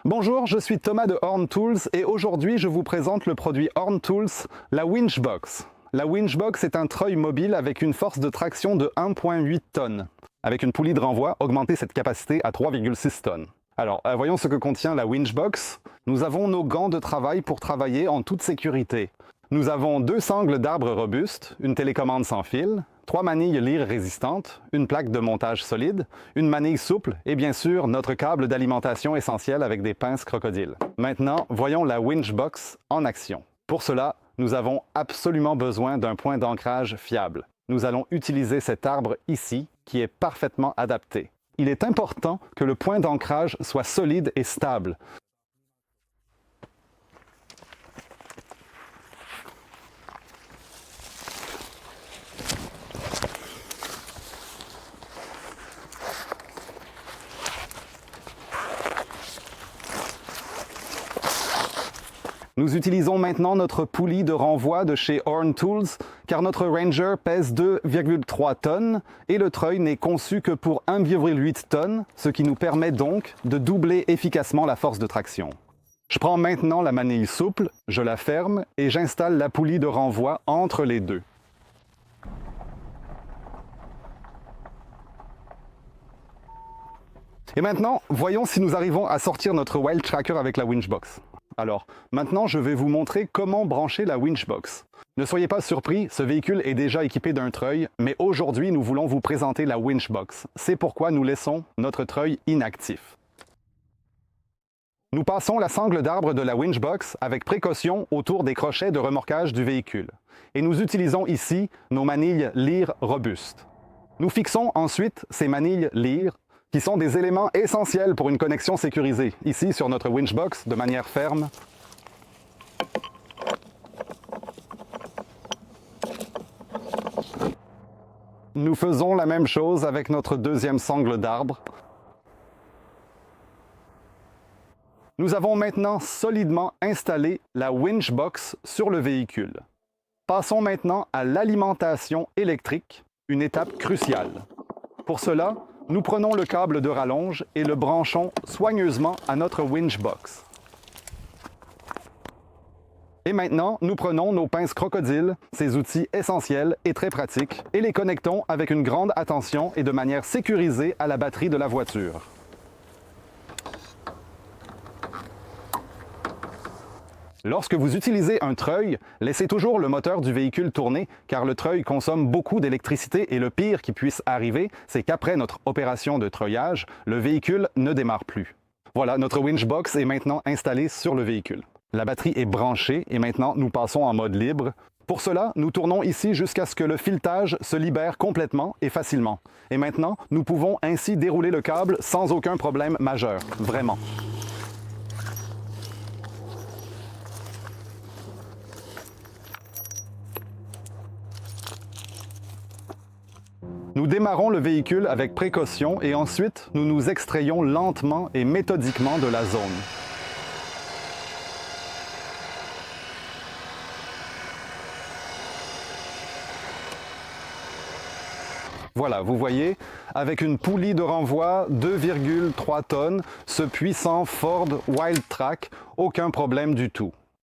Bonjour, je suis Thomas de Horn Tools et aujourd'hui je vous présente le produit Horn Tools, la Winchbox. La Winchbox est un treuil mobile avec une force de traction de 1,8 tonnes. Avec une poulie de renvoi, augmenter cette capacité à 3,6 tonnes. Alors, voyons ce que contient la Winchbox. Nous avons nos gants de travail pour travailler en toute sécurité. Nous avons 2 sangles d'arbre robustes, une télécommande sans fil, 3 manilles lyre résistantes, une plaque de montage solide, une manille souple et bien sûr notre câble d'alimentation essentiel avec des pinces crocodiles. Maintenant, voyons la Winchbox en action. Pour cela, nous avons absolument besoin d'un point d'ancrage fiable. Nous allons utiliser cet arbre ici qui est parfaitement adapté. Il est important que le point d'ancrage soit solide et stable. Nous utilisons maintenant notre poulie de renvoi de chez Horn Tools car notre Ranger pèse 2,3 tonnes et le treuil n'est conçu que pour 1,8 tonnes, ce qui nous permet donc de doubler efficacement la force de traction. Je prends maintenant la manille souple, je la ferme et j'installe la poulie de renvoi entre les deux. Et maintenant, voyons si nous arrivons à sortir notre Wild Tracker avec la Winchbox. Alors, maintenant je vais vous montrer comment brancher la Winchbox. Ne soyez pas surpris, ce véhicule est déjà équipé d'un treuil, mais aujourd'hui nous voulons vous présenter la Winchbox. C'est pourquoi nous laissons notre treuil inactif. Nous passons la sangle d'arbre de la Winchbox avec précaution autour des crochets de remorquage du véhicule. Et nous utilisons ici nos manilles lyre robustes. Nous fixons ensuite ces manilles lyre qui sont des éléments essentiels pour une connexion sécurisée, ici sur notre Winchbox, de manière ferme. Nous faisons la même chose avec notre deuxième sangle d'arbre. Nous avons maintenant solidement installé la Winchbox sur le véhicule. Passons maintenant à l'alimentation électrique, une étape cruciale. Pour cela, nous prenons le câble de rallonge et le branchons soigneusement à notre Winchbox. Et maintenant, nous prenons nos pinces crocodiles, ces outils essentiels et très pratiques, et les connectons avec une grande attention et de manière sécurisée à la batterie de la voiture. Lorsque vous utilisez un treuil, laissez toujours le moteur du véhicule tourner car le treuil consomme beaucoup d'électricité et le pire qui puisse arriver, c'est qu'après notre opération de treuillage, le véhicule ne démarre plus. Voilà, notre Winchbox est maintenant installée sur le véhicule. La batterie est branchée et maintenant nous passons en mode libre. Pour cela, nous tournons ici jusqu'à ce que le filetage se libère complètement et facilement. Et maintenant, nous pouvons ainsi dérouler le câble sans aucun problème majeur, vraiment. Nous démarrons le véhicule avec précaution et ensuite nous nous extrayons lentement et méthodiquement de la zone. Voilà, vous voyez, avec une poulie de renvoi 2,3 tonnes, ce puissant Ford Wildtrak, aucun problème du tout.